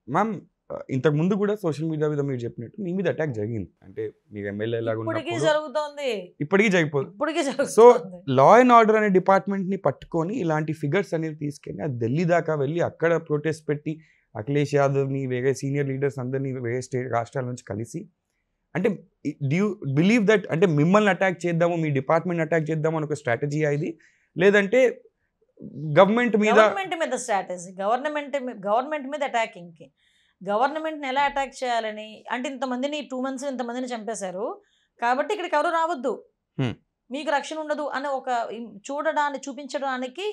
Ma'am ఇంతకు ముందు కూడా సోషల్ మీడియా మీద మీరు చెప్పినట్టు మీ మీద అటాక్ జరిగింది. అంటే మీరు ఎమ్మెల్యే లాగా ఇప్పటికీ ఉన్నప్పుడు జరుగుతోంది. ఇప్పటికీ జరిగిపోదు. ఇప్పటికీ సో జరుగుతోంది. లా అండ్ ఆర్డర్ అనే డిపార్ట్మెంట్ని పట్టుకొని ఇలాంటి ఫిగర్స్ అనేవి తీసుకెళ్ళి అది ఢిల్లీ దాకా వెళ్ళి అక్కడ ప్రొటెస్ట్ పెట్టి అఖిలేష్ యాదవ్ని వేరే సీనియర్ లీడర్స్ అందరినీ వేరే రాష్ట్రాల నుంచి కలిసి అంటే డూ యూ బిలీవ్ దట్ అంటే మిమ్మల్ని అటాక్ చేద్దాము మీ డిపార్ట్మెంట్ అటాక్ చేద్దాము అని ఒక స్ట్రాటజీ ఇది లేదంటే గవర్నమెంట్ మీద గవర్నమెంట్ మీద స్ట్రాటజీ, గవర్నమెంట్ మీద అటాకింగ్కి. గవర్నమెంట్ని ఎలా అటాక్ చేయాలని అంటే ఇంతమందిని 2 months ఇంతమందిని చంపేశారు కాబట్టి ఇక్కడికి ఎవరు రావద్దు, Hmm. మీకు రక్షణ ఉండదు అని ఒక చూపించడానికి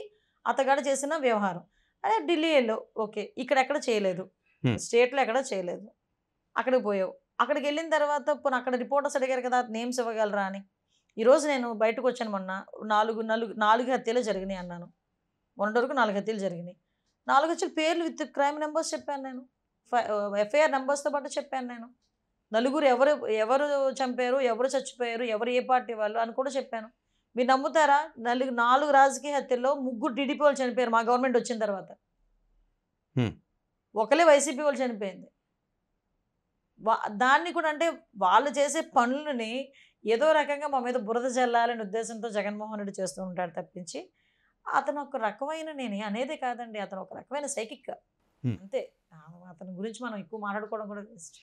అతగాడు చేసిన వ్యవహారం. అదే ఢిల్లీలో ఓకే, ఇక్కడ ఎక్కడ చేయలేదు, స్టేట్లో ఎక్కడ చేయలేదు, అక్కడికి పోయావు. అక్కడికి వెళ్ళిన తర్వాత పోనీ అక్కడ రిపోర్టర్స్ అడిగారు కదా నేమ్స్ ఇవ్వగలరా అని. ఈరోజు నేను బయటకు వచ్చాను, మొన్న 4 హత్యలు జరిగినాయి అన్నాను. మొన్నటి వరకు 4 హత్యలు జరిగినాయి. 4 హత్యల పేర్లు విత్ క్రైమ్ నెంబర్స్ చెప్పాను నేను, ఎఫ్ఐఆర్ నెంబర్స్తో పాటు చెప్పాను నేను. నలుగురు ఎవరు చంపారు, ఎవరు చచ్చిపోయారు, ఎవరు ఏ పార్టీ వాళ్ళు అని కూడా చెప్పాను. మీరు నమ్ముతారా? 4 రాజకీయ హత్యల్లో 3 టీడీపీ వాళ్ళు చనిపోయారు మా గవర్నమెంట్ వచ్చిన తర్వాత. ఒకలే వైసీపీ వాళ్ళు చనిపోయింది. దాన్ని కూడా అంటే వాళ్ళు చేసే పనులని ఏదో రకంగా మా మీద బురద జల్లాలనే ఉద్దేశంతో జగన్మోహన్ రెడ్డి చేస్తూ ఉంటాడు తప్పించి అతను ఒక రకమైన నేను అనేదే కాదండి, అతను ఒక రకమైన సైకిక్ అంతే. అతని గురించి మనం ఎక్కువ మాట్లాడుకోవడం కూడా వేస్ట్.